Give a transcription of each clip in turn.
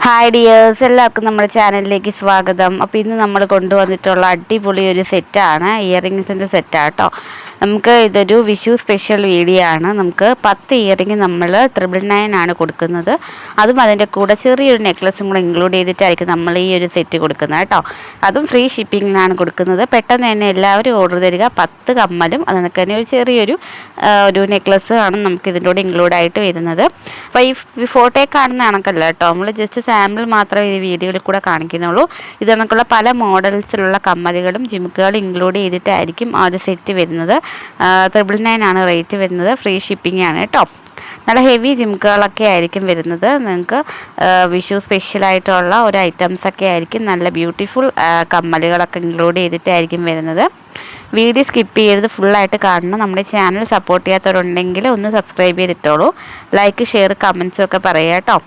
Hi dears, എല്ലാവർക്കും നമ്മുടെ ചാനലിലേക്ക് സ്വാഗതം. അപ്പോൾ ഇന്ന് നമ്മൾ കൊണ്ടുവന്നിട്ടുള്ള അടിപൊളി ഒരു സെറ്റാണ്, ഇയറിങ്സിൻ്റെ സെറ്റാണ് കേട്ടോ. നമുക്ക് ഇതൊരു വിഷു സ്പെഷ്യൽ വീഡിയോ ആണ്. നമുക്ക് 10 ഇയറിങ് നമ്മൾ 999 ആണ് കൊടുക്കുന്നത്. അതും അതിൻ്റെ കൂടെ ചെറിയൊരു നെക്ലസും കൂടെ ഇൻക്ലൂഡ് ചെയ്തിട്ടായിരിക്കും നമ്മൾ ഈ ഒരു സെറ്റ് കൊടുക്കുന്നത് കേട്ടോ. അതും ഫ്രീ ഷിപ്പിങ്ങിലാണ് കൊടുക്കുന്നത്. പെട്ടെന്ന് തന്നെ എല്ലാവരും ഓർഡർ തരിക. 10 കമ്മലും അതിനൊക്കെ തന്നെ ഒരു ചെറിയൊരു നെക്ലസ് ആണ് നമുക്ക് ഇതിൻ്റെ കൂടെ ഇൻക്ലൂഡ് ആയിട്ട് വരുന്നത്. അപ്പോൾ ഈ ഫോട്ടോയിൽ കാണുന്ന കണക്കല്ല കേട്ടോ, നമ്മൾ ജസ്റ്റ് സാമ്പിൾ മാത്രമേ ഈ വീഡിയോയിൽ കൂടെ കാണിക്കുന്നുള്ളൂ. ഇത് കണക്കുള്ള പല മോഡൽസിലുള്ള കമ്മലുകളും ജിമുക്കുകളും ഇൻക്ലൂഡ് ചെയ്തിട്ടായിരിക്കും ആ ഒരു സെറ്റ് വരുന്നത്. 999 ആണ് റേറ്റ് വരുന്നത്. ഫ്രീ ഷിപ്പിംഗ് ആണ് കേട്ടോ. നല്ല ഹെവി ജിമുക്കുകളൊക്കെ ആയിരിക്കും വരുന്നത്. നിങ്ങൾക്ക് വിഷു സ്പെഷ്യലായിട്ടുള്ള ഒരു ഐറ്റംസൊക്കെ ആയിരിക്കും. നല്ല ബ്യൂട്ടിഫുൾ കമ്മലുകളൊക്കെ ഇൻക്ലൂഡ് ചെയ്തിട്ടായിരിക്കും വരുന്നത്. വീഡിയോ സ്കിപ്പ് ചെയ്ത് ഫുള്ളായിട്ട് കാണണം. നമ്മുടെ ചാനൽ സപ്പോർട്ട് ചെയ്യാത്തവരുണ്ടെങ്കിൽ ഒന്ന് സബ്സ്ക്രൈബ് ചെയ്തിട്ടോളൂ. ലൈക്ക്, ഷെയർ, കമൻസും ഒക്കെ പറയുക കേട്ടോ.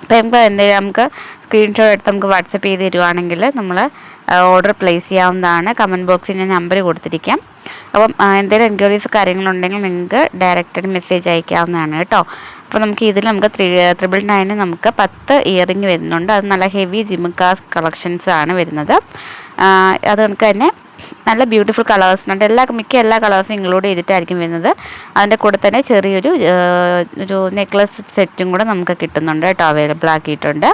അപ്പോൾ നമുക്ക് സ്ക്രീൻഷോട്ട് എടുത്ത് നമുക്ക് വാട്സപ്പ് ചെയ്ത് തരുവാണെങ്കിൽ നമ്മൾ ഓർഡർ പ്ലേസ് ചെയ്യാവുന്നതാണ്. കമൻറ്റ് ബോക്സിൽ ഞാൻ നമ്പർ കൊടുത്തിരിക്കാം. അപ്പം എന്തെങ്കിലും എൻക്വയറീസ് കാര്യങ്ങളുണ്ടെങ്കിൽ നിങ്ങൾക്ക് ഡയറക്റ്റായിട്ട് മെസ്സേജ് അയക്കാവുന്നതാണ് കേട്ടോ. അപ്പോൾ നമുക്ക് 999 നമുക്ക് 10 ഇയറിങ് വരുന്നുണ്ട്. അത് നല്ല ഹെവി ജിമുക്കാസ് കളക്ഷൻസ് ആണ് വരുന്നത്. അത് നമുക്ക് തന്നെ നല്ല ബ്യൂട്ടിഫുൾ കളേഴ്സിനുണ്ട്. മിക്ക എല്ലാ കളേഴ്സും ഇൻക്ലൂഡ് ചെയ്തിട്ടായിരിക്കും വരുന്നത്. അതിൻ്റെ കൂടെ തന്നെ ചെറിയൊരു നെക്ലസ് സെറ്റും കൂടെ നമുക്ക് കിട്ടുന്നുണ്ട് കേട്ടോ, അവൈലബിൾ ആക്കിയിട്ടുണ്ട്.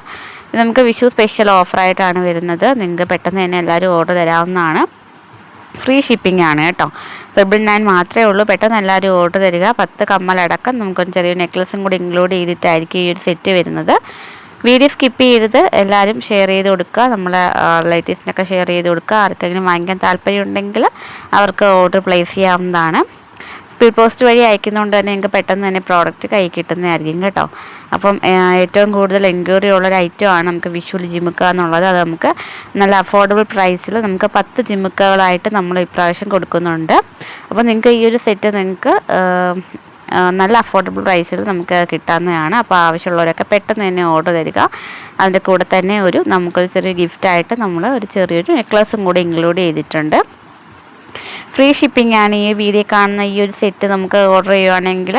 ഇത് നമുക്ക് വിഷു സ്പെഷ്യൽ ഓഫറായിട്ടാണ് വരുന്നത്. നിങ്ങൾക്ക് പെട്ടെന്ന് തന്നെ എല്ലാവരും ഓർഡർ തരാവുന്നതാണ്. ഫ്രീ ഷിപ്പിംഗ് ആണ് കേട്ടോ. 999 മാത്രമേ ഉള്ളൂ. പെട്ടെന്ന് എല്ലാവരും ഓർഡർ തരിക. 10 കമ്മലടക്കം നമുക്കൊരു ചെറിയ നെക്ലസും കൂടി ഇൻക്ലൂഡ് ചെയ്തിട്ടായിരിക്കും ഈ ഒരു സെറ്റ് വരുന്നത്. വീഡിയോ സ്കിപ്പ് ചെയ്ത് എല്ലാവരും ഷെയർ ചെയ്ത് കൊടുക്കുക. നമ്മളെ റിലേറ്റീവ്സിനൊക്കെ ഷെയർ ചെയ്ത് കൊടുക്കുക. ആർക്കെങ്കിലും വാങ്ങിക്കാൻ താല്പര്യമുണ്ടെങ്കിൽ അവർക്ക് ഓർഡർ പ്ലേസ് ചെയ്യാവുന്നതാണ്. സ്പീഡ് പോസ്റ്റ് വഴി അയക്കുന്നതുകൊണ്ട് തന്നെ നിങ്ങൾക്ക് പെട്ടെന്ന് തന്നെ പ്രോഡക്റ്റ് കൈ കിട്ടുന്നതായിരിക്കും കേട്ടോ. അപ്പം ഏറ്റവും കൂടുതൽ എൻക്വയറി ഉള്ളൊരു ഐറ്റമാണ് നമുക്ക് വിഷുവിൽ ജിമുക്ക എന്നുള്ളത്. അത് നമുക്ക് നല്ല അഫോർഡബിൾ പ്രൈസിൽ നമുക്ക് 10 ജിമുക്കകളായിട്ട് നമ്മൾ ഇപ്രാവശ്യം കൊടുക്കുന്നുണ്ട്. അപ്പോൾ നിങ്ങൾക്ക് ഈ ഒരു സെറ്റ് നിങ്ങൾക്ക് നല്ല അഫോർഡബിൾ പ്രൈസിൽ നമുക്ക് കിട്ടാവുന്നതാണ്. അപ്പോൾ ആവശ്യമുള്ളവരൊക്കെ പെട്ടെന്ന് തന്നെ ഓർഡർ തരിക. അതിൻ്റെ കൂടെ തന്നെ നമുക്കൊരു ചെറിയ ഗിഫ്റ്റായിട്ട് നമ്മൾ ഒരു ചെറിയൊരു നെക്ലസും കൂടി ഇൻക്ലൂഡ് ചെയ്തിട്ടുണ്ട്. ഫ്രീ ഷിപ്പിംഗ് ആണ്. ഈ വീഡിയോ കാണുന്ന ഈ ഒരു സെറ്റ് നമുക്ക് ഓർഡർ ചെയ്യുവാണെങ്കിൽ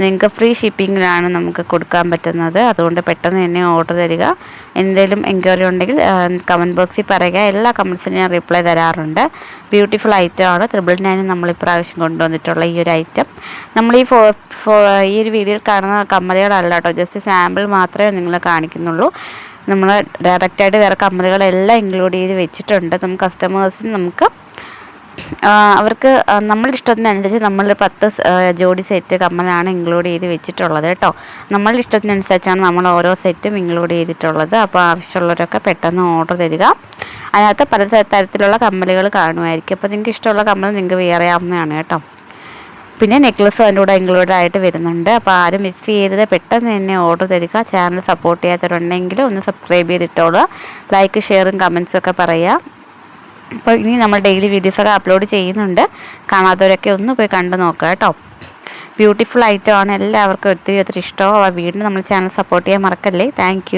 നിങ്ങൾക്ക് ഫ്രീ ഷിപ്പിങ്ങിലാണ് നമുക്ക് കൊടുക്കാൻ പറ്റുന്നത്. അതുകൊണ്ട് പെട്ടെന്ന് തന്നെ ഓർഡർ തരിക. എന്തെങ്കിലും എൻക്വയറി ഉണ്ടെങ്കിൽ കമൻറ്റ് ബോക്സിൽ പറയുക. എല്ലാ കമൻസിനും ഞാൻ റിപ്ലൈ തരാറുണ്ട്. ബ്യൂട്ടിഫുൾ ഐറ്റമാണ് 999 നമ്മൾ ഇപ്രാവശ്യം കൊണ്ടുവന്നിട്ടുള്ള ഈ ഒരു ഐറ്റം. നമ്മൾ ഈ ഒരു വീഡിയോയിൽ കാണുന്ന കമ്മലുകളല്ല കേട്ടോ, ജസ്റ്റ് സാമ്പിൾ മാത്രമേ നിങ്ങൾ കാണിക്കുന്നുള്ളൂ. നമ്മൾ ഡയറക്റ്റായിട്ട് വേറെ കമ്മലുകളെല്ലാം ഇൻക്ലൂഡ് ചെയ്ത് വെച്ചിട്ടുണ്ട്. നമുക്ക് കസ്റ്റമേഴ്സിന് അവർക്ക് നമ്മളുടെ ഇഷ്ടത്തിനനുസരിച്ച് നമ്മൾ 10 ജോഡി സെറ്റ് കമ്മലാണ് ഇൻക്ലൂഡ് ചെയ്ത് വെച്ചിട്ടുള്ളത് കേട്ടോ. നമ്മളുടെ ഇഷ്ടത്തിനനുസരിച്ചാണ് നമ്മൾ ഓരോ സെറ്റും ഇൻക്ലൂഡ് ചെയ്തിട്ടുള്ളത്. അപ്പോൾ ആവശ്യമുള്ളവരൊക്കെ പെട്ടെന്ന് ഓർഡർ തരിക. അതിനകത്ത് പല തരത്തിലുള്ള കമ്മലുകൾ കാണുമായിരിക്കും. അപ്പോൾ നിങ്ങൾക്ക് ഇഷ്ടമുള്ള കമ്മൽ നിങ്ങൾക്ക് വെയർ ചെയ്യാവുന്നതാണ് കേട്ടോ. പിന്നെ നെക്ലസും അതിൻ്റെ കൂടെ ഇൻക്ലൂഡ് ആയിട്ട് വരുന്നുണ്ട്. അപ്പോൾ ആരും മിസ് ചെയ്യരുത്, പെട്ടെന്ന് തന്നെ ഓർഡർ തരിക. ചാനൽ സപ്പോർട്ട് ചെയ്യാത്തവരുണ്ടെങ്കിൽ ഒന്ന് സബ്സ്ക്രൈബ് ചെയ്തിട്ടോളൂ. ലൈക്ക്, ഷെയറും കമൻസും ഒക്കെ പറയുക. അപ്പോൾ ഇനി നമ്മൾ ഡെയിലി വീഡിയോസൊക്കെ അപ്ലോഡ് ചെയ്യുന്നുണ്ട്. കാണാത്തവരൊക്കെ ഒന്ന് പോയി കണ്ടു നോക്കുക കേട്ടോ. ബ്യൂട്ടിഫുൾ ഐറ്റമാണ്. എല്ലാവർക്കും ഒത്തിരി ഇഷ്ടമാവും. വീണ്ടും നമ്മൾ ചാനൽ സപ്പോർട്ട് ചെയ്യാൻ മറക്കല്ലേ. താങ്ക്